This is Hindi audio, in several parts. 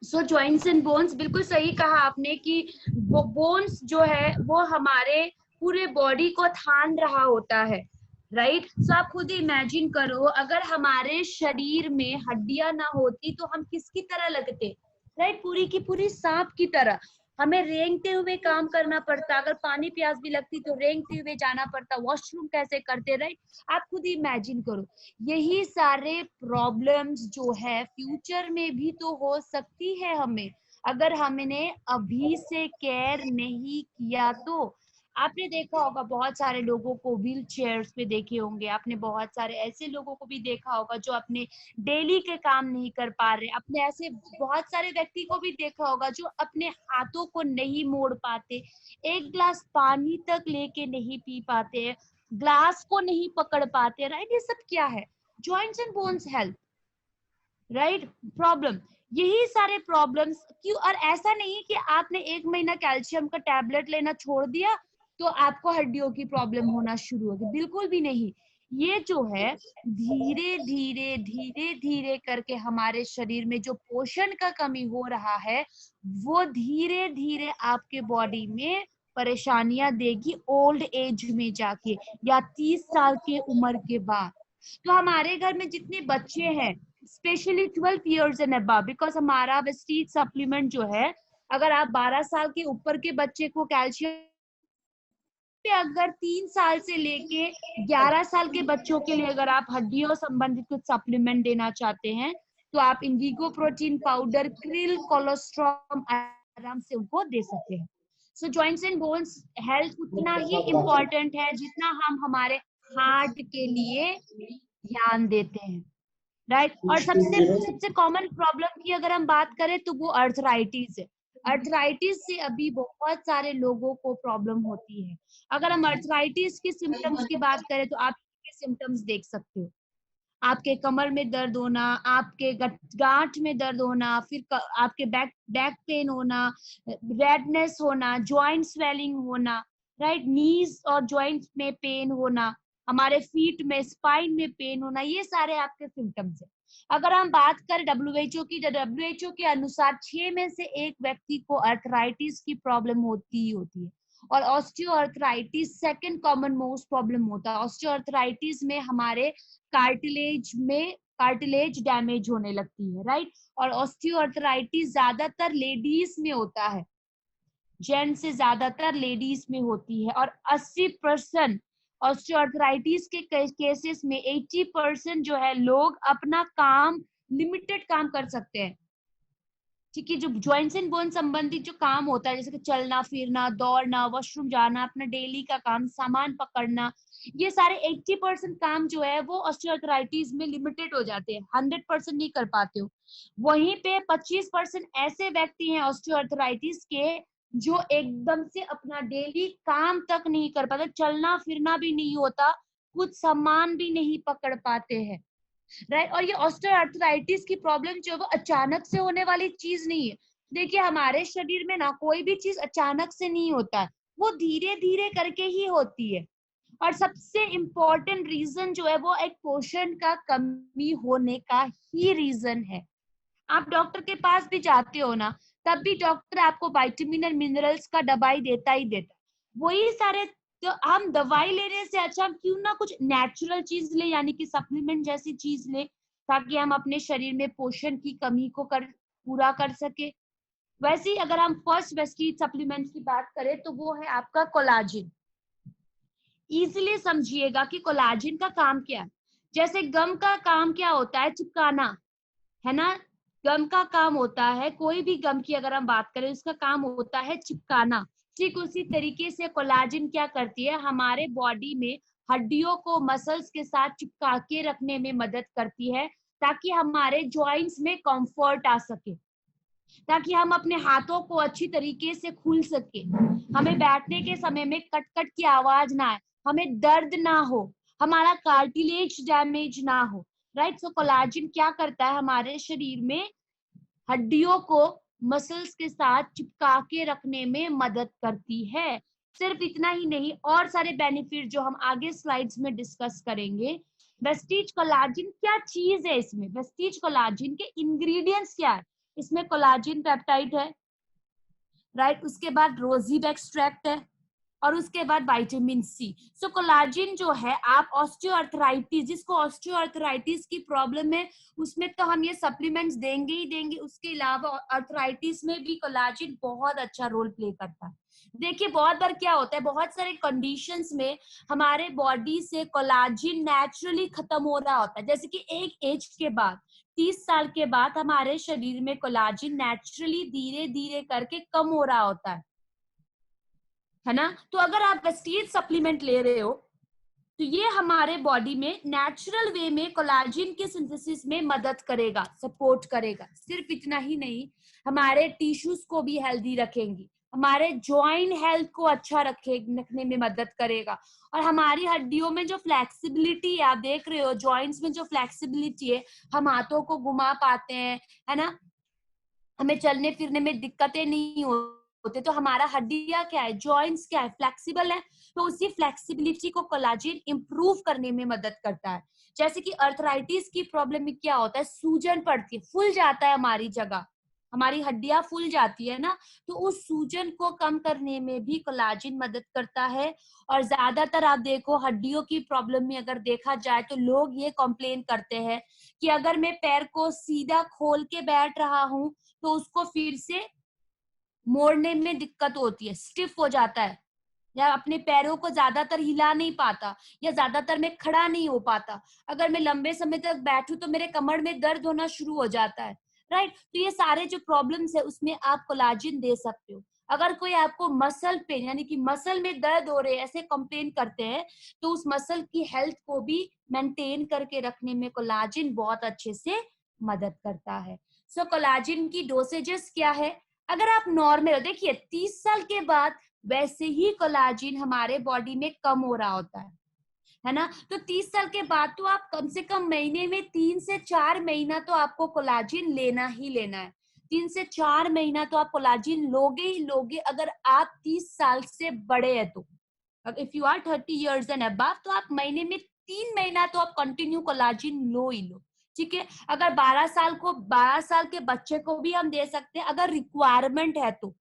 सो जॉइंट्स एंड बोन्स, बिल्कुल सही कहा आपने कि बोन्स जो है वो हमारे पूरे बॉडी को थान रहा होता है, राइट। सो आप खुद इमेजिन करो, अगर हमारे शरीर में हड्डियां ना होती तो हम किसकी तरह लगते, राइट, पूरी की पूरी सांप की तरह। हमें रेंगते हुए काम करना पड़ता, अगर पानी प्यास भी लगती तो रेंगते हुए जाना पड़ता, वॉशरूम कैसे करते, राइट। आप खुद इमेजिन करो, यही सारे प्रॉब्लम्स जो है फ्यूचर में भी तो हो सकती है हमें, अगर हमने अभी से केयर नहीं किया तो। आपने देखा होगा बहुत सारे लोगों को व्हील चेयर्स पे देखे होंगे, आपने बहुत सारे ऐसे लोगों को भी देखा होगा जो अपने डेली के काम नहीं कर पा रहे, अपने ऐसे बहुत सारे व्यक्ति को भी देखा होगा जो अपने हाथों को नहीं मोड़ पाते, एक ग्लास पानी तक लेके नहीं पी पाते, ग्लास को नहीं पकड़ पाते, राइट। ये सब क्या है, joints and bones health, right, problem. यही सारे प्रॉब्लम्स क्यों, और ऐसा नहीं कि आपने 1 महीना कैल्शियम का टैबलेट लेना छोड़ दिया तो आपको हड्डियों की प्रॉब्लम होना शुरू होगी, बिल्कुल भी नहीं। ये जो है धीरे धीरे धीरे धीरे करके हमारे शरीर में जो पोषण का कमी हो रहा है वो धीरे धीरे आपके बॉडी में परेशानियां देगी ओल्ड एज में जाके, या 30 साल के उम्र के बाद। तो हमारे घर में जितने बच्चे हैं specially 12 years and above, because हमारा वेस्टीज सप्लीमेंट जो है, अगर आप 12 साल के ऊपर के बच्चे को कैल्शियम पे, अगर 3 साल से लेके 11 साल के बच्चों के लिए अगर आप हड्डियों संबंधित कुछ सप्लीमेंट देना चाहते हैं तो आप Indigo protein powder, krill, cholesterol आराम से उनको दे सकते हैं। सो जॉइंट्स एंड बोन्स हेल्थ उतना ही इम्पोर्टेंट है जितना हम हमारे हार्ट के लिए ध्यान देते हैं, राइट। और सबसे सबसे कॉमन प्रॉब्लम की अगर हम बात करें तो वो अर्थराइटिस है। अर्थराइटिस से अभी बहुत सारे लोगों को प्रॉब्लम होती है। अगर हम अर्थराइटिस के सिम्टम्स की बात करें तो आप सिम्टम्स देख सकते हो, आपके कमर में दर्द होना, आपके गांठ में दर्द होना, फिर आपके बैक बैक पेन होना, रेडनेस होना, जॉइंट स्वेलिंग होना, राइट, नीज और जॉइंट्स में पेन होना, हमारे फीट में स्पाइन में पेन होना, ये सारे आपके सिम्टम्स है। अगर हम बात करें डब्ल्यूएचओ की, डब्ल्यूएचओ के अनुसार 6 में से 1 व्यक्ति को अर्थराइटिस की प्रॉब्लम होती ही होती है। और osteoarthritis second common most problem होता है। ऑस्टियोआर्थराइटिस में हमारे कार्टिलेज डैमेज होने लगती है, राइट। और ऑस्टियोआर्थराइटिस ज्यादातर लेडीज में होता है, जेंट्स से ज्यादातर लेडीज में होती है। और 80% ऑस्टियोआर्थराइटिस के केसेस में 80% जो है लोग अपना काम, लिमिटेड काम कर सकते हैं, ठीक है। जो जॉइंट्स एंड बोन संबंधित जो काम होता है जैसे कि चलना फिरना, दौड़ना, वॉशरूम जाना, अपना डेली का काम, सामान पकड़ना, ये सारे 80% काम जो है वो ऑस्टियोआर्थराइटिस में लिमिटेड हो जाते हैं, 100% नहीं कर पाते हो। वहीं पे 25% ऐसे व्यक्ति हैं ऑस्टियोआर्थराइटिस के जो एकदम से अपना डेली काम तक नहीं कर पाते, चलना फिरना भी नहीं होता, कुछ सामान भी नहीं पकड़ पाते हैं, राइट। और ये ऑस्टियोआर्थराइटिस की प्रॉब्लम जो है वो अचानक से होने वाली चीज नहीं है। देखिए हमारे शरीर में ना कोई भी चीज अचानक से नहीं होता है, वो धीरे धीरे करके ही होती है। और सबसे इम्पोर्टेंट रीजन जो है वो एक पोषण का कमी होने का ही रीजन है। आप डॉक्टर के पास भी जाते हो ना, तब भी डॉक्टर आपको विटामिन और मिनरल्स का दवाई देता ही देता, वही सारे। तो हम दवाई लेने से अच्छा हम क्यों ना कुछ नेचुरल चीज ले, यानी कि सप्लीमेंट जैसी चीज ले, ताकि हम अपने शरीर में पोषण की कमी को पूरा कर सके। वैसे ही अगर हम फर्स्ट वेस्टीज सप्लीमेंट की बात करें तो वो है आपका कोलाजिन। इजिली समझिएगा कि कोलाजिन का काम क्या है। जैसे गम का काम क्या होता है, चिपकाना, है ना। गम का काम होता है, कोई भी गम की अगर हम बात करें उसका काम होता है चिपकाना। ठीक उसी तरीके से कोलाजिन क्या करती है, हमारे बॉडी में हड्डियों को मसल्स के साथ चिपका के रखने में मदद करती है, ताकि हमारे जॉइंट्स में कंफर्ट आ सके, ताकि हम अपने हाथों को अच्छी तरीके से खुल सके, हमें बैठने के समय में कट कट की आवाज ना आए, हमें दर्द ना हो, हमारा कार्टिलेज डैमेज ना हो, राइट। सो कोलाजिन क्या करता है, हमारे शरीर में हड्डियों को मसल्स के साथ चिपका के रखने में मदद करती है। सिर्फ इतना ही नहीं, और सारे बेनिफिट जो हम आगे स्लाइड्स में डिस्कस करेंगे। वेस्टीज कोलाजिन क्या चीज है, इसमें वेस्टीज कोलाजिन के इंग्रेडिएंट्स क्या है, इसमें कोलाजिन पेप्टाइड है, राइट। उसके बाद रोजीब एक्सट्रैक्ट है, और उसके बाद विटामिन सी। सो कोलाजिन जो है, आप ऑस्टियोआर्थराइटिस, जिसको ऑस्टियोआर्थराइटिस की प्रॉब्लम है, उसमें तो हम ये सप्लीमेंट्स देंगे ही देंगे। उसके अलावा आर्थराइटिस में भी कोलाजिन बहुत अच्छा रोल प्ले करता है। देखिए बहुत बार क्या होता है, बहुत सारे कंडीशंस में हमारे बॉडी से कोलाजिन नेचुरली खत्म हो रहा होता है। जैसे कि एक एज के बाद, 30 साल के बाद हमारे शरीर में कोलाजिन नेचुरली धीरे धीरे करके कम हो रहा होता है ना। तो अगर आप वेस्टीज सप्लीमेंट ले रहे हो, तो ये हमारे बॉडी में नेचुरल वे में कोलाजिन के सिंथेसिस में मदद करेगा, सपोर्ट करेगा। सिर्फ इतना ही नहीं, हमारे टिश्यूज को भी हेल्दी रखेंगी, हमारे जॉइंट हेल्थ को अच्छा रखने में मदद करेगा, और हमारी हड्डियों में जो फ्लेक्सिबिलिटी है, आप देख रहे हो जॉइंट्स में जो फ्लेक्सिबिलिटी है, हम हाथों को घुमा पाते हैं, है ना, हमें चलने फिरने में दिक्कतें नहीं होते। तो हमारा हड्डियां क्या है, जॉइंट्स क्या है, फ्लेक्सिबल है। तो उसी फ्लेक्सिबिलिटी को कोलाजिन इंप्रूव करने में मदद करता है। जैसे कि अर्थराइटिस की प्रॉब्लम में क्या होता है, सूजन पड़ती है, फूल जाता है हमारी जगह, हमारी हड्डियां फूल जाती है ना, तो उस सूजन को कम करने में भी कोलाजिन मदद करता है। और ज्यादातर आप देखो हड्डियों की प्रॉब्लम में अगर देखा जाए तो लोग ये कंप्लेन करते हैं कि अगर मैं पैर को सीधा खोल के बैठ रहा हूं तो उसको फिर से मोड़ने में दिक्कत होती है, स्टिफ हो जाता है, या अपने पैरों को ज्यादातर हिला नहीं पाता, या ज्यादातर मैं खड़ा नहीं हो पाता। अगर मैं लंबे समय तक बैठूं तो मेरे कमर में दर्द होना शुरू हो जाता है, राइट। तो ये सारे जो प्रॉब्लम्स है उसमें आप कोलाजिन दे सकते हो। अगर कोई आपको मसल पेन यानी कि मसल में दर्द हो रहे ऐसे कंप्लेन करते हैं, तो उस मसल की हेल्थ को भी मेंटेन करके रखने में कोलाजिन बहुत अच्छे से मदद करता है। सो कोलाजिन की डोसेजेस क्या है, अगर आप नॉर्मल देखिए 30 साल के बाद वैसे ही कोलाजिन हमारे बॉडी में कम हो रहा होता है ना। तो 30 साल के बाद तो आप कम से कम महीने में 3 से 4 महीना तो आपको कोलाजिन लेना ही लेना है। 3 से 4 महीना तो आप कोलाजिन लोगे ही लोगे, अगर आप 30 साल से बड़े हैं तो। If you are 30 years and above, तो आप महीने में 3 महीना तो आप कंटिन्यू कोलाजिन लो ही लो, ठीक है। अगर 12 साल के बच्चे को भी हम दे सकते हैं अगर रिक्वायरमेंट है तो,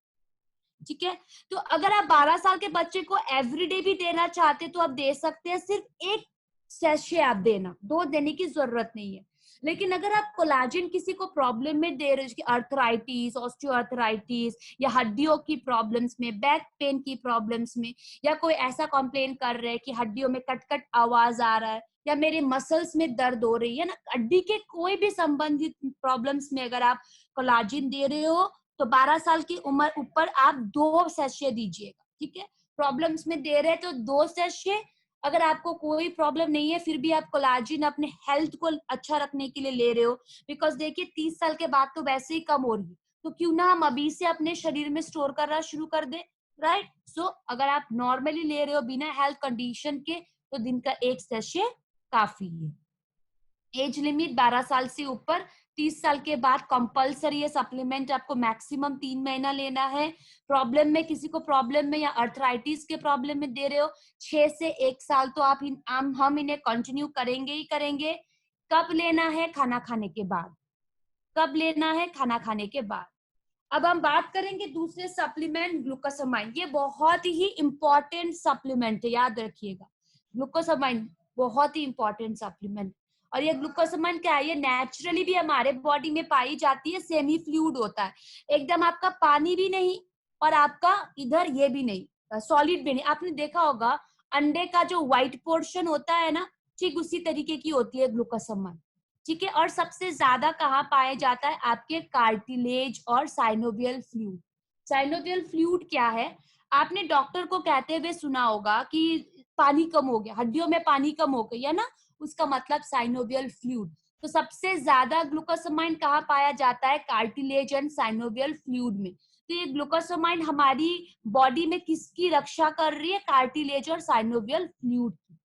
ठीक है। तो अगर आप 12 साल के बच्चे को एवरीडे भी देना चाहते तो आप दे सकते हैं, सिर्फ एक सैशे आप देना, 2 देने की जरूरत नहीं है। लेकिन अगर आप कोलाजिन किसी को प्रॉब्लम में दे रहे हो, अर्थराइटिस, ऑस्टियोआर्थराइटिस, या हड्डियों की प्रॉब्लम्स में, बैक पेन की प्रॉब्लम्स में, या कोई ऐसा कंप्लेन कर रहे हैं कि हड्डियों में कट कट आवाज आ रहा है, या मेरे मसल्स में दर्द हो रही है ना, हड्डी के कोई भी संबंधित प्रॉब्लम्स में अगर आप कोलाजिन दे रहे हो, तो 12 साल की उम्र ऊपर आप 2 सैशे दीजिएगा, ठीक है। प्रॉब्लम्स में दे रहे हैं तो 2 सैशे, अगर आपको कोई प्रॉब्लम नहीं है फिर भी आप कोलाजिन अपने हेल्थ को अच्छा रखने के लिए ले रहे हो, बिकॉज देखिए 30 साल के बाद तो वैसे ही कम हो रही है, तो क्यों ना हम अभी से अपने शरीर में स्टोर करना शुरू कर दे, राइट। सो अगर आप नॉर्मली ले रहे हो बिना हेल्थ कंडीशन के, तो दिन का 1 सैशे काफी है। एज लिमिट 12 साल से ऊपर, 30 साल के बाद कंपलसरी है सप्लीमेंट आपको मैक्सिमम 3 महीना लेना है। प्रॉब्लम में, किसी को प्रॉब्लम में या अर्थराइटिस के प्रॉब्लम में दे रहे हो, 6 से 1 साल तो आप हम इन्हें कंटिन्यू करेंगे ही करेंगे। कब लेना है, खाना खाने के बाद। कब लेना है, खाना खाने के बाद। अब हम बात करेंगे दूसरे सप्लीमेंट, ग्लूकोसामाइन। ये बहुत ही इंपॉर्टेंट सप्लीमेंट है, याद रखिएगा। ग्लूकोसामाइन बहुत ही इंपॉर्टेंट सप्लीमेंट। और ये ग्लूकोसामाइन क्या है, ये नेचुरली भी हमारे बॉडी में पाई जाती है, सेमी फ्लूइड होता है, एकदम आपका पानी भी नहीं और आपका इधर ये भी नहीं, सॉलिड भी नहीं। आपने देखा होगा अंडे का जो व्हाइट पोर्शन होता है ना, ठीक उसी तरीके की होती है ग्लूकोसामाइन, ठीक है। और सबसे ज्यादा कहाँ पाया जाता है, आपके कार्टिलेज और साइनोवियल फ्लूइड। साइनोवियल फ्लूइड क्या है, आपने डॉक्टर को कहते हुए सुना होगा कि पानी कम हो गया, हड्डियों में पानी कम हो गई है ना, उसका मतलब साइनोवियल फ्लूइड। तो सबसे ज्यादा ग्लूकोसामाइन कहाँ पाया जाता है, कार्टिलेज एंड साइनोवियल फ्लूइड में। तो ये ग्लूकोसामाइन हमारी बॉडी में किसकी रक्षा कर रही है, कार्टिलेज और साइनोवियल फ्लूइड की।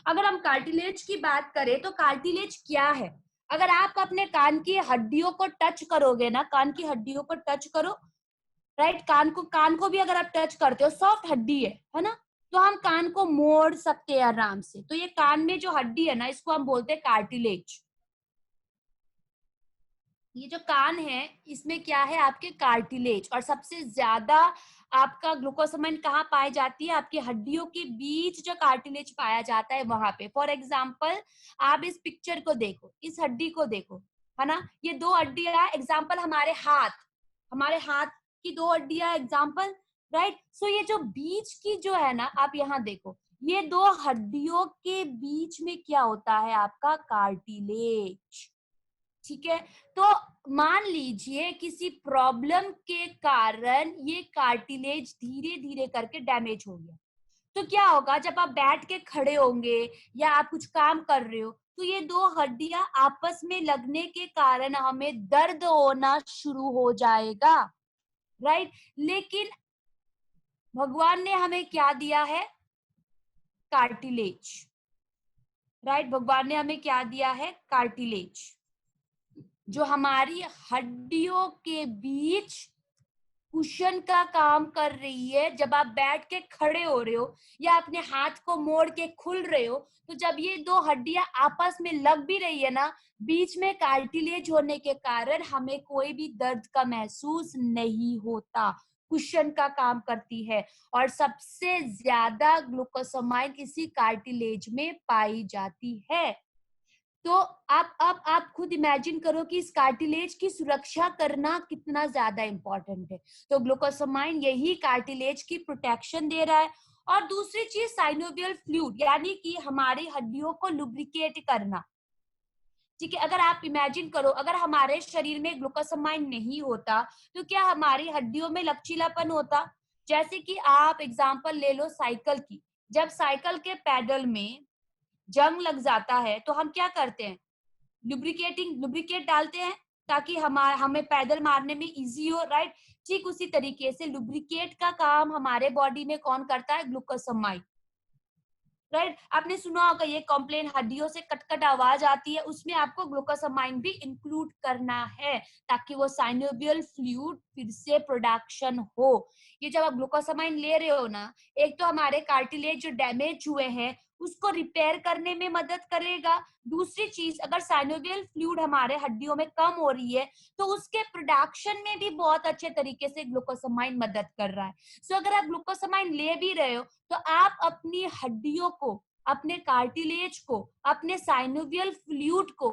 अगर हम कार्टिलेज की बात करें तो कार्टिलेज क्या है, अगर आप अपने कान की हड्डियों को टच करोगे ना, कान की हड्डियों को टच करो, राइट, कान को भी अगर आप टच करते हो, सॉफ्ट हड्डी है ना, तो हम कान को मोड़ सकते हैं आराम से। तो ये कान में जो हड्डी है ना, इसको हम बोलते हैं कार्टिलेज। ये जो कान है इसमें क्या है, आपके कार्टिलेज, और सबसे ज्यादा आपका ग्लूकोसामाइन कहाँ पाई जाती है, आपकी हड्डियों के बीच जो कार्टिलेज पाया जाता है वहां पे। फॉर एग्जाम्पल आप इस पिक्चर को देखो, इस हड्डी को देखो, है ना, ये दो हड्डियां एग्जाम्पल, हमारे हाथ की दो हड्डियां एग्जाम्पल, राइट। सो ये जो बीच की जो है ना, आप यहाँ देखो, ये दो हड्डियों के बीच में क्या होता है, आपका कार्टिलेज, ठीक है। तो मान लीजिए किसी प्रॉब्लम के कारण ये कार्टिलेज धीरे धीरे करके डैमेज हो गया, तो क्या होगा, जब आप बैठ के खड़े होंगे या आप कुछ काम कर रहे हो, तो ये दो हड्डियां आपस में लगने के कारण हमें दर्द होना शुरू हो जाएगा, राइट। लेकिन भगवान ने हमें क्या दिया है, कार्टिलेज, राइट। भगवान ने हमें क्या दिया है, कार्टिलेज, जो हमारी हड्डियों के बीच कुशन का काम कर रही है। जब आप बैठ के खड़े हो रहे हो या अपने हाथ को मोड़ के खुल रहे हो, तो जब ये दो हड्डियां आपस में लग भी रही है ना, बीच में कार्टिलेज होने के कारण हमें कोई भी दर्द का महसूस नहीं होता, कुशन का काम करती है। और सबसे ज्यादा ग्लूकोसामाइन इसी कार्टिलेज में पाई जाती है। तो आप खुद इमेजिन करो कि इस कार्टिलेज की सुरक्षा करना कितना ज्यादा इंपॉर्टेंट है। तो ग्लूकोसामाइन यही कार्टिलेज की प्रोटेक्शन दे रहा है। और दूसरी चीज साइनोवियल फ्लूइड, यानी कि हमारी हड्डियों को लुब्रिकेट करना, ठीक है। अगर आप इमेजिन करो, अगर हमारे शरीर में ग्लूकोसामाइन नहीं होता तो क्या हमारी हड्डियों में लचीलापन होता। जैसे कि आप एग्जांपल ले लो साइकिल की, जब साइकिल के पैडल में जंग लग जाता है तो हम क्या करते हैं, लुब्रिकेट डालते हैं, ताकि हमें पैदल मारने में इजी हो, राइट। ठीक उसी तरीके से लुब्रिकेट का काम हमारे बॉडी में कौन करता है, ग्लूकोसामाइन, राइट। आपने सुना होगा ये कॉम्प्लेन, हड्डियों से कटकट आवाज आती है, उसमें आपको ग्लूकोसामाइन भी इंक्लूड करना है, ताकि वो साइनोवियल फ्लूइड फिर से प्रोडक्शन हो। ये जब आप ग्लूकोसामाइन ले रहे हो ना, एक तो हमारे कार्टिलेज जो डैमेज हुए हैं उसको रिपेयर करने में मदद करेगा। दूसरी चीज, अगर साइनोवियल फ्लूइड हमारे हड्डियों में कम हो रही है तो उसके प्रोडक्शन में भी बहुत अच्छे तरीके से ग्लूकोसामाइन मदद कर रहा है। सो अगर आप ग्लूकोसामाइन ले भी रहे हो तो आप अपनी हड्डियों को, अपने कार्टिलेज को, अपने साइनोवियल फ्लूइड को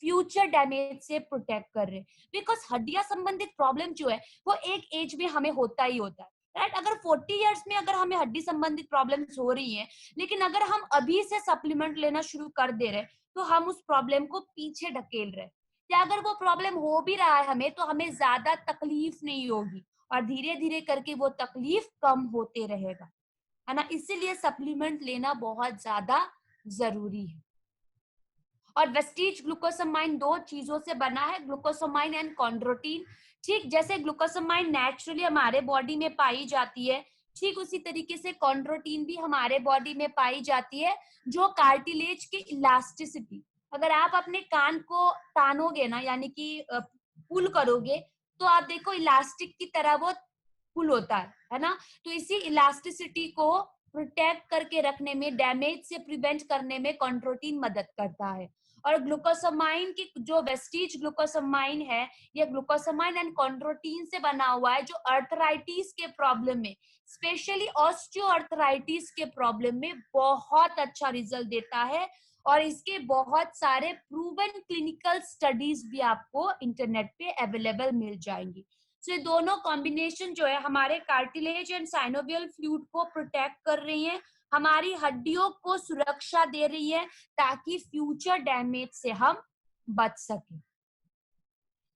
फ्यूचर डैमेज से प्रोटेक्ट कर रहे हैं। बिकॉज हड्डियां संबंधित प्रॉब्लम जो है वो एक एज में हमें होता ही होता है, राइट। अगर 40 इयर्स में अगर हमें हड्डी संबंधित प्रॉब्लम्स हो रही हैं, लेकिन अगर हम अभी से सप्लीमेंट लेना शुरू कर दे रहे हैं तो हम उस प्रॉब्लम को पीछे ढकेल रहे हैं। या अगर वो प्रॉब्लम हो भी रहा है हमें, तो हमें ज्यादा तकलीफ नहीं होगी और धीरे धीरे करके वो तकलीफ कम होते रहेगा, है ना। इसीलिए सप्लीमेंट लेना बहुत ज्यादा जरूरी है। और वेस्टीज ग्लूकोसामाइन दो चीजों से बना है, ग्लूकोसामाइन एंड कॉन्ड्रोटिन। ठीक जैसे ग्लूकोसामाइन नेचुरली हमारे बॉडी में पाई जाती है, ठीक उसी तरीके से कॉन्ड्रोटिन भी हमारे बॉडी में पाई जाती है, जो कार्टिलेज की इलास्टिसिटी, अगर आप अपने कान को तानोगे ना, यानी कि पुल करोगे, तो आप देखो इलास्टिक की तरह वो पुल होता है ना। तो इसी इलास्टिसिटी को प्रोटेक्ट करके रखने में, डैमेज से प्रिवेंट करने में कॉन्ड्रोटिन मदद करता है। और ग्लूकोसामाइन की जो वेस्टीज ग्लूकोसामाइन है, ये ग्लूकोसामाइन एंड कॉन्ड्रोटिन से बना हुआ है, जो अर्थराइटिस के प्रॉब्लम में, स्पेशली ऑस्टियोआर्थराइटिस के प्रॉब्लम में बहुत अच्छा रिजल्ट देता है। और इसके बहुत सारे प्रूवन क्लिनिकल स्टडीज भी आपको इंटरनेट पे अवेलेबल मिल जाएंगी। तो ये दोनों कॉम्बिनेशन जो है हमारे कार्टिलेज एंड साइनोवियल फ्लूइड को प्रोटेक्ट कर रही है, हमारी हड्डियों को सुरक्षा दे रही है, ताकि फ्यूचर डैमेज से हम बच सके।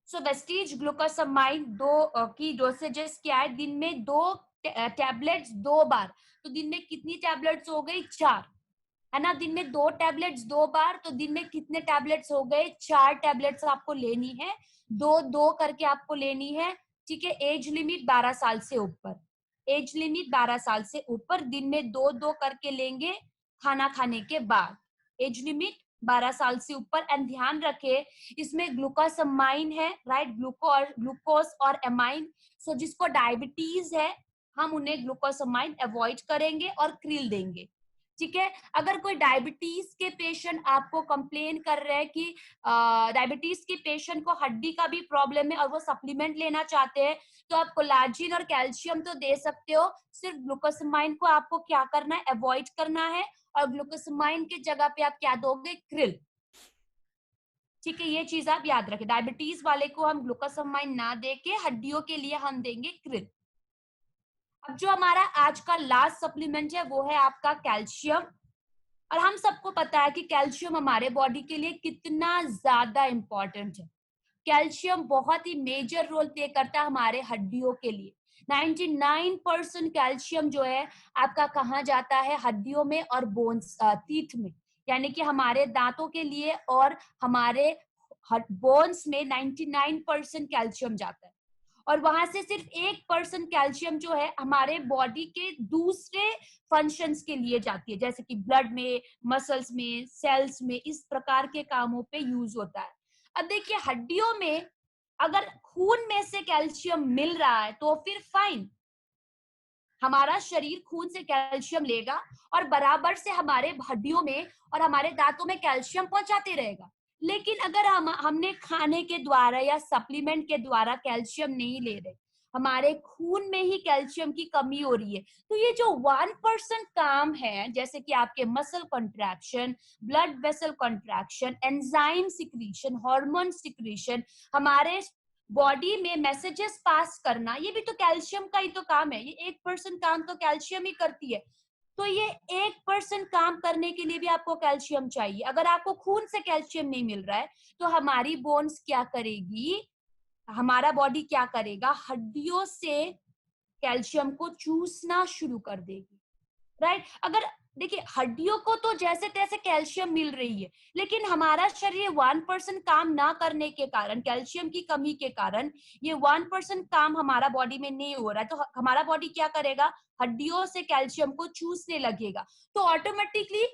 सो वेस्टीज ग्लूकोसामाइन की डोसेजेस क्या है, दिन में 2 टैबलेट्स 2 बार। तो दिन में कितनी टैबलेट्स हो गई, 4, है ना। दिन में 2 टैबलेट्स 2 बार, तो दिन में कितने टैबलेट्स हो गए, 4 टैबलेट्स आपको लेनी है, 2-2 करके आपको लेनी है, ठीक है। एज लिमिट 12 साल से ऊपर, एज लिमिट 12 साल से ऊपर, दिन में 2-2 करके लेंगे खाना खाने के बाद, एज लिमिट 12 साल से ऊपर। एंड ध्यान रखे इसमें ग्लूकोसामाइन है, राइट, ग्लूकोज और एमाइन। सो जिसको डायबिटीज है हम उन्हें ग्लूकोसामाइन अवॉइड करेंगे और क्रिल देंगे। ठीक है। अगर कोई डायबिटीज के पेशेंट आपको कंप्लेन कर रहे हैं कि डायबिटीज के पेशेंट को हड्डी का भी प्रॉब्लम है और वो सप्लीमेंट लेना चाहते हैं, तो आप कोलाजिन और कैल्शियम तो दे सकते हो, सिर्फ ग्लूकोसामाइन को आपको क्या करना है, अवॉइड करना है, और ग्लूकोसामाइन की जगह पे आप क्या दोगे, क्रिल। ठीक है, ये चीज आप याद रखें, डायबिटीज वाले को हम ग्लूकोसामाइन ना दे के हड्डियों के लिए हम देंगे क्रिल। अब जो हमारा आज का लास्ट सप्लीमेंट है वो है आपका कैल्शियम। और हम सबको पता है कि कैल्शियम हमारे बॉडी के लिए कितना ज्यादा इंपॉर्टेंट है। कैल्शियम बहुत ही मेजर रोल प्ले करता है हमारे हड्डियों के लिए। 99% कैल्शियम जो है आपका कहाँ जाता है, हड्डियों में और बोन्स, टीथ में, यानी कि हमारे दांतों के लिए, और हमारे बोन्स में 99% कैल्शियम जाता है। और वहां से सिर्फ 1% कैल्शियम जो है हमारे बॉडी के दूसरे फंक्शंस के लिए जाती है, जैसे कि ब्लड में, मसल्स में, सेल्स में, इस प्रकार के कामों पे यूज होता है। अब देखिए, हड्डियों में अगर खून में से कैल्शियम मिल रहा है तो फिर फाइन, हमारा शरीर खून से कैल्शियम लेगा और बराबर से हमारे हड्डियों में और हमारे दांतों में कैल्शियम पहुंचाते रहेगा। लेकिन अगर हमने खाने के द्वारा या सप्लीमेंट के द्वारा कैल्शियम नहीं ले रहे, हमारे खून में ही कैल्शियम की कमी हो रही है, तो ये जो 1% काम है, जैसे कि आपके muscle contraction, blood vessel contraction, enzyme secretion, hormone secretion, हमारे बॉडी में मैसेजेस पास करना, ये भी तो कैल्शियम का ही तो काम है। ये 1% काम तो कैल्शियम ही करती है। तो ये 1% काम करने के लिए भी आपको कैल्शियम चाहिए। अगर आपको खून से कैल्शियम नहीं मिल रहा है तो हमारी बोन्स क्या करेगी, हमारा बॉडी क्या करेगा, हड्डियों से कैल्शियम को चूसना शुरू कर देगी, राइट। अगर देखिए, हड्डियों को तो जैसे तैसे कैल्शियम मिल रही है, लेकिन हमारा शरीर 1% काम ना करने के कारण, कैल्शियम की कमी के कारण, ये 1% काम हमारा बॉडी में नहीं हो रहा है, तो हमारा बॉडी क्या करेगा, हड्डियों से कैल्शियम को चूसने लगेगा। तो ऑटोमेटिकली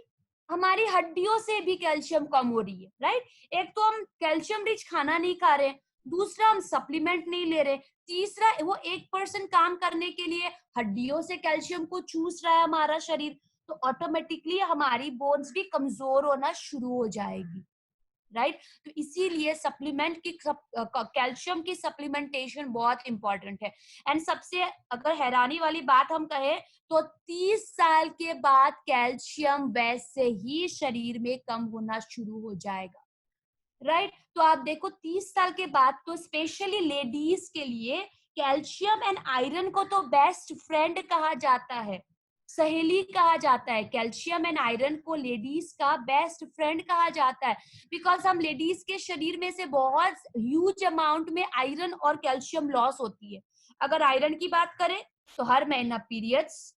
हमारी हड्डियों से भी कैल्शियम कम हो रही है, राइट। एक तो हम कैल्शियम रिच खाना नहीं खा रहे, दूसरा हम सप्लीमेंट नहीं ले रहे, तीसरा वो 1% काम करने के लिए हड्डियों से कैल्शियम को चूस रहा है हमारा शरीर, तो ऑटोमेटिकली हमारी बोन्स भी कमजोर होना शुरू हो जाएगी, राइट। तो इसीलिए सप्लीमेंट की, कैल्शियम की सप्लीमेंटेशन बहुत इंपॉर्टेंट है। एंड सबसे अगर हैरानी वाली बात हम कहें तो 30 साल के बाद कैल्शियम वैसे ही शरीर में कम होना शुरू हो जाएगा, राइट। तो आप देखो 30 साल के बाद तो स्पेशली लेडीज के लिए कैल्शियम एंड आयरन को तो बेस्ट फ्रेंड कहा जाता है, सहेली कहा जाता है। कैल्शियम एंड आयरन को लेडीज का बेस्ट फ्रेंड कहा जाता है, बिकॉज हम लेडीज के शरीर में से बहुत ह्यूज अमाउंट में आयरन और कैल्शियम लॉस होती है। अगर आयरन की बात करें तो हर महीना पीरियड्स,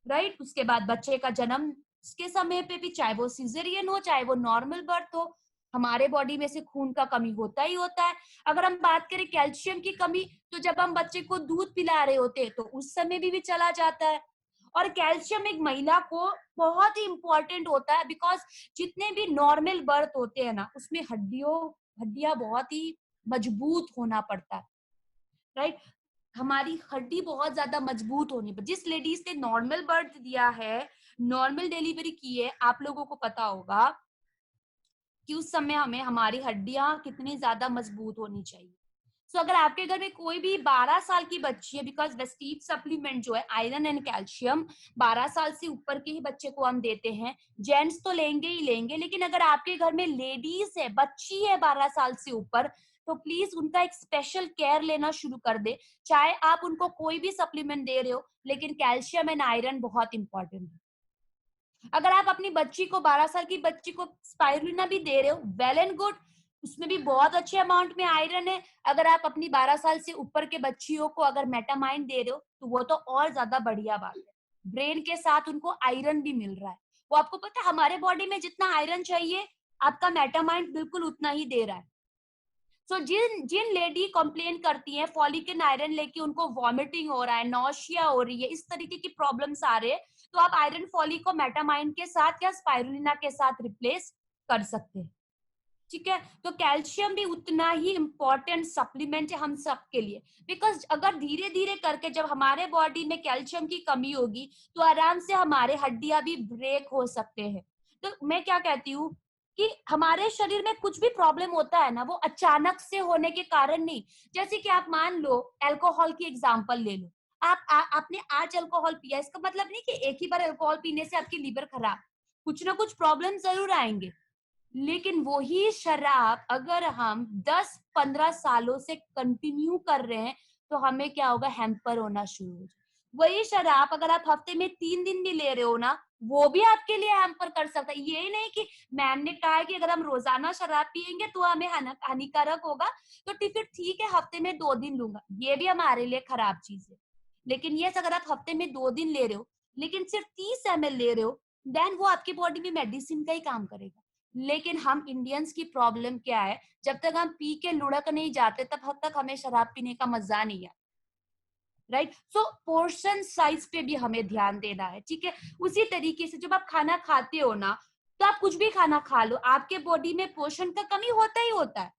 राइट, उसके बाद बच्चे का जन्म के समय पे भी, चाहे वो सिजेरियन हो चाहे वो नॉर्मल बर्थ हो, हमारे बॉडी में से खून का कमी होता ही होता है। अगर हम बात करें कैल्शियम की कमी, तो जब हम बच्चे को दूध पिला रहे होते हैं तो उस समय भी चला जाता है। और कैल्शियम एक महिला को बहुत ही इंपॉर्टेंट होता है, बिकॉज जितने भी नॉर्मल बर्थ होते हैं ना, उसमें हड्डियां बहुत ही मजबूत होना पड़ता है, राइट। हमारी हड्डी बहुत ज्यादा मजबूत होनी पर, जिस लेडीज ने नॉर्मल बर्थ दिया है, नॉर्मल डिलीवरी की है, आप लोगों को पता होगा कि उस समय हमें हमारी हड्डियां कितनी ज्यादा मजबूत होनी चाहिए। सो अगर आपके घर में कोई भी 12 साल की बच्ची है, बिकॉज वेस्टीज सप्लीमेंट जो है आयरन एंड कैल्शियम 12 साल से ऊपर के ही बच्चे को हम देते हैं, जेंट्स तो लेंगे ही लेंगे, लेकिन अगर आपके घर में लेडीज है, बच्ची है 12 साल से ऊपर, तो प्लीज उनका एक स्पेशल केयर लेना शुरू कर दे। चाहे आप उनको कोई भी सप्लीमेंट दे रहे हो, लेकिन कैल्शियम एंड आयरन बहुत इंपॉर्टेंट है। अगर आप अपनी बच्ची को 12 साल की बच्ची को स्पाइरुलिना भी दे रहे हो, वेल एंड गुड, उसमें भी बहुत अच्छे अमाउंट में आयरन है। अगर आप अपनी 12 साल से ऊपर के बच्चियों को अगर मेटामाइन दे रहे हो तो वो तो और ज्यादा बढ़िया बात है, ब्रेन के साथ उनको आयरन भी मिल रहा है। वो आपको पता है हमारे बॉडी में जितना आयरन चाहिए आपका मेटामाइन बिल्कुल उतना ही दे रहा है। सो जिन जिन लेडी कंप्लेन करती हैं फॉलिक एंड आयरन लेके उनको वॉमिटिंग हो रहा है, नौशिया हो रही है, इस तरीके की प्रॉब्लम्स आ रहे हैं, तो आप आयरन फॉलिक को मेटामाइन के साथ या स्पाइरुलिना के साथ रिप्लेस कर सकते हैं, ठीक है। तो कैल्शियम भी उतना ही इम्पोर्टेंट सप्लीमेंट है हम सब के लिए, बिकॉज अगर धीरे धीरे करके जब हमारे बॉडी में कैल्शियम की कमी होगी तो आराम से हमारे हड्डियां भी ब्रेक हो सकते हैं। तो मैं क्या कहती हूँ कि हमारे शरीर में कुछ भी प्रॉब्लम होता है ना, वो अचानक से होने के कारण नहीं। जैसे कि आप मान लो अल्कोहल की एग्जांपल ले लो, आपने आज अल्कोहल पिया, इसका मतलब नहीं कि एक ही बार अल्कोहल पीने से आपकी लीवर खराब, कुछ ना कुछ प्रॉब्लम जरूर आएंगे। लेकिन वही शराब अगर हम 10-15 सालों से कंटिन्यू कर रहे हैं तो हमें क्या होगा, हैम्पर होना शुरू हो जाए। वही शराब अगर आप हफ्ते में 3 दिन भी ले रहे हो ना, वो भी आपके लिए हैम्पर कर सकता है। ये नहीं कि मैम ने कहा है कि अगर हम रोजाना शराब पियेंगे तो हमें हानिकारक होगा, तो फिर ठीक है हफ्ते में 2 दिन लूंगा, ये भी हमारे लिए खराब चीज है। लेकिन ये अगर आप हफ्ते में 2 दिन ले रहे हो लेकिन सिर्फ 30 ml ले रहे हो, देन वो आपकी बॉडी में मेडिसिन का ही काम करेगा। लेकिन हम इंडियंस की प्रॉब्लम क्या है, जब तक हम पी के लुढ़क नहीं जाते तब तक हमें शराब पीने का मजा नहीं है। राइट, सो पोर्शन साइज पे भी हमें ध्यान देना है, ठीक है। उसी तरीके से जब आप खाना खाते हो ना, तो आप कुछ भी खाना खा लो, आपके बॉडी में पोषण का कमी होता ही होता है,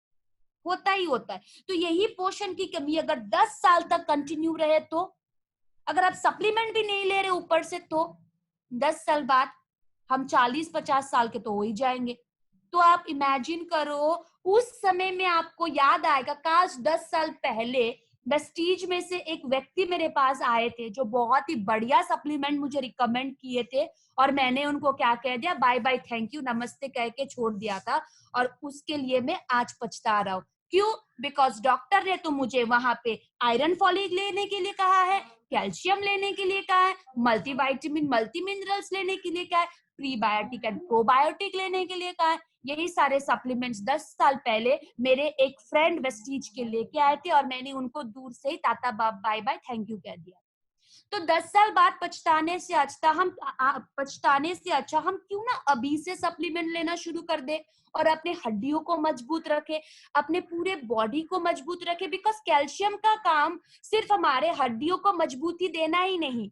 होता ही होता है। तो यही पोषण की कमी अगर 10 साल तक कंटिन्यू रहे, तो अगर आप सप्लीमेंट भी नहीं ले रहे ऊपर से, तो 10 साल बाद हम 40-50 साल के तो हो ही जाएंगे। तो आप इमेजिन करो, उस समय में आपको याद आएगा काश 10 साल पहले वेस्टीज में से एक व्यक्ति मेरे पास आए थे जो बहुत ही बढ़िया सप्लीमेंट मुझे रिकमेंड किए थे, और मैंने उनको क्या कह दिया, बाय बाय थैंक यू नमस्ते कह के छोड़ दिया था, और उसके लिए मैं आज पछता रहा हूँ। क्यों? बिकॉज डॉक्टर ने तो मुझे वहां पे आयरन फॉलिक लेने के लिए कहा है, कैल्शियम लेने के लिए कहा है, मल्टीविटामिन मल्टी मिनरल्स लेने के लिए कहा है, प्रीबायोटिक एंड प्रोबायोटिक लेने के लिए कहा है। यही सारे सप्लीमेंट्स 10 साल पहले मेरे एक फ्रेंड वेस्टीज के लेके आए थे, और मैंने उनको दूर से ही tata bye bye thank you कह दिया। तो 10 साल बाद पछताने से अच्छा हम क्यों ना अभी से सप्लीमेंट लेना शुरू कर दे और अपने हड्डियों को मजबूत रखे, अपने पूरे बॉडी को मजबूत रखे। बिकॉज कैल्शियम का काम सिर्फ हमारे हड्डियों को मजबूती देना ही नहीं,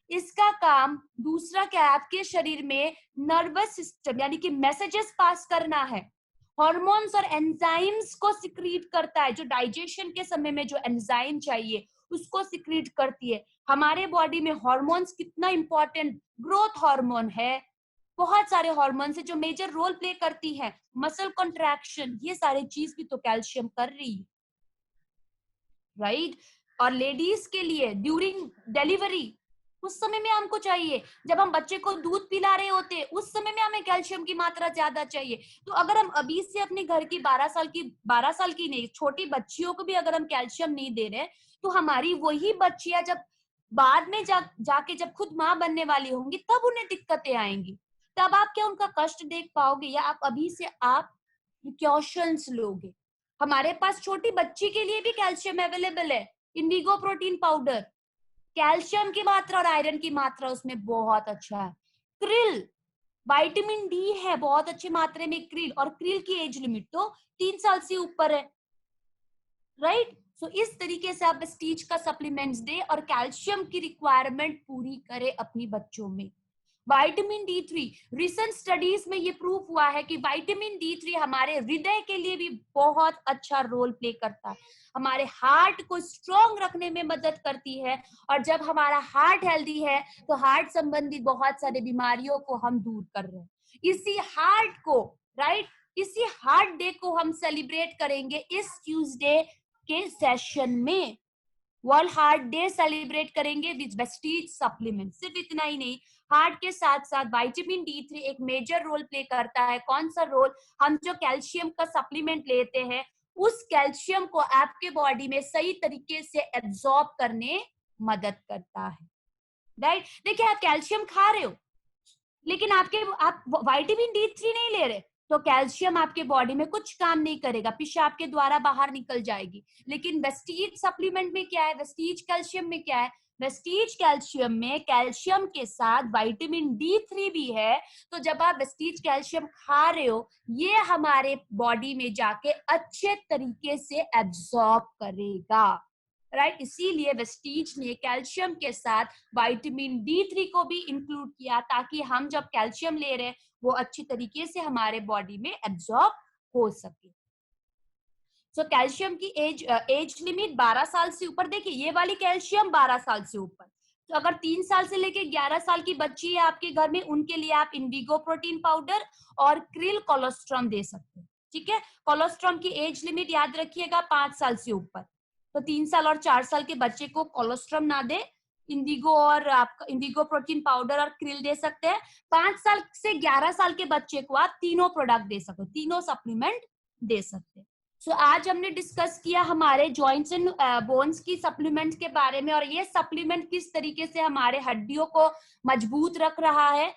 इसका काम दूसरा क्या है, आपके शरीर में नर्वस सिस्टम यानी कि मैसेजेस पास करना है, हॉर्मोन्स और एंजाइम्स को सिक्रीट करता है, जो डाइजेशन के समय में जो एंजाइम चाहिए उसको सिक्रीट करती है। हमारे बॉडी में हॉर्मोन्स कितना इंपॉर्टेंट, ग्रोथ हार्मोन है, बहुत सारे हॉर्मोन्स है जो मेजर रोल प्ले करती है, मसल कॉन्ट्रैक्शन, ये सारी चीज भी तो कैल्शियम कर रही है, राइट। और लेडीज के लिए ड्यूरिंग डिलीवरी उस समय में हमको चाहिए, जब हम बच्चे को दूध पिला रहे होते हैं उस समय में हमें कैल्शियम की मात्रा ज्यादा चाहिए। तो अगर हम अभी से अपने घर की 12 साल की नहीं, छोटी बच्चियों को भी अगर हम कैल्शियम नहीं दे रहे, तो हमारी वही बच्चियां जब बाद में जाके जब खुद माँ बनने वाली होंगी तब उन्हें दिक्कतें आएंगी। तब आप क्या उनका कष्ट देख पाओगे, या आप अभी से आप प्रिकॉशंस लोगे। हमारे पास छोटी बच्ची के लिए भी कैल्शियम अवेलेबल है, इंडिगो प्रोटीन पाउडर, कैल्शियम की मात्रा और आयरन की मात्रा उसमें बहुत अच्छा है। क्रिल, विटामिन डी है बहुत अच्छी मात्रा में क्रिल, और क्रिल की एज लिमिट तो 3 साल से ऊपर है, राइट। सो इस तरीके से आप स्टीच का सप्लीमेंट्स दे और कैल्शियम की रिक्वायरमेंट पूरी करे अपनी बच्चों में। विटामिन D3, रिसेंट स्टडीज में ये प्रूफ हुआ है कि विटामिन D3 हमारे हृदय के लिए भी बहुत अच्छा रोल प्ले करता है, हमारे हार्ट को स्ट्रॉन्ग रखने में मदद करती है। और जब हमारा हार्ट हेल्दी है तो हार्ट संबंधी बहुत सारी बीमारियों को हम दूर कर रहे हैं। इसी हार्ट को, राइट, इसी हार्ट डे को हम सेलिब्रेट करेंगे इस ट्यूसडे के सेशन में। वर्ल्ड हार्ट डे सेलिब्रेट करेंगे विद वेस्टीज सप्लीमेंट। सिर्फ इतना ही नहीं, हार्ट के साथ साथ विटामिन D3 एक मेजर रोल प्ले करता है। कौन सा रोल? हम जो कैल्शियम का सप्लीमेंट लेते हैं उस कैल्शियम को आपके बॉडी में सही तरीके से एब्जॉर्ब करने मदद करता है, राइट। देखिए आप कैल्शियम खा रहे हो लेकिन आप विटामिन D3 नहीं ले रहे, तो कैल्शियम आपके बॉडी में कुछ काम नहीं करेगा, पेशाब के द्वारा बाहर निकल जाएगी। लेकिन वेस्टीज सप्लीमेंट में क्या है, वेस्टीज कैल्शियम में क्या है, वेस्टीज कैल्शियम में कैल्शियम के साथ विटामिन D3 भी है। तो जब आप वेस्टीज कैल्शियम खा रहे हो, ये हमारे बॉडी में जाके अच्छे तरीके से एब्जॉर्ब करेगा, राइट। इसीलिए वेस्टीज ने कैल्शियम के साथ विटामिन D3 को भी इंक्लूड किया, ताकि हम जब कैल्शियम ले रहे हैं वो अच्छी तरीके से हमारे बॉडी में एब्जॉर्ब हो सके। सो कैल्शियम की एज लिमिट 12 साल से ऊपर, देखिए ये वाली कैल्शियम 12 साल से ऊपर, तो अगर 3 साल से लेके 11 साल की बच्ची है आपके घर में, उनके लिए आप इंडिगो प्रोटीन पाउडर और क्रिल कोलोस्ट्रम दे सकते हैं। ठीक है, कोलोस्ट्रम की एज लिमिट याद रखिएगा 5 साल से ऊपर, तो 3 साल और 4 साल के बच्चे को कोलोस्ट्रम ना दे, इंडिगो और आपका इंडिगो प्रोटीन पाउडर और क्रिल दे सकते हैं। 5 साल से 11 साल के बच्चे को आप तीनों प्रोडक्ट दे सकते हो, तीनों सप्लीमेंट दे सकते हैं। सो आज हमने डिस्कस किया हमारे जॉइंट्स एंड बोन्स की सप्लीमेंट्स के बारे में, और ये सप्लीमेंट किस तरीके से हमारे हड्डियों को मजबूत रख रहा है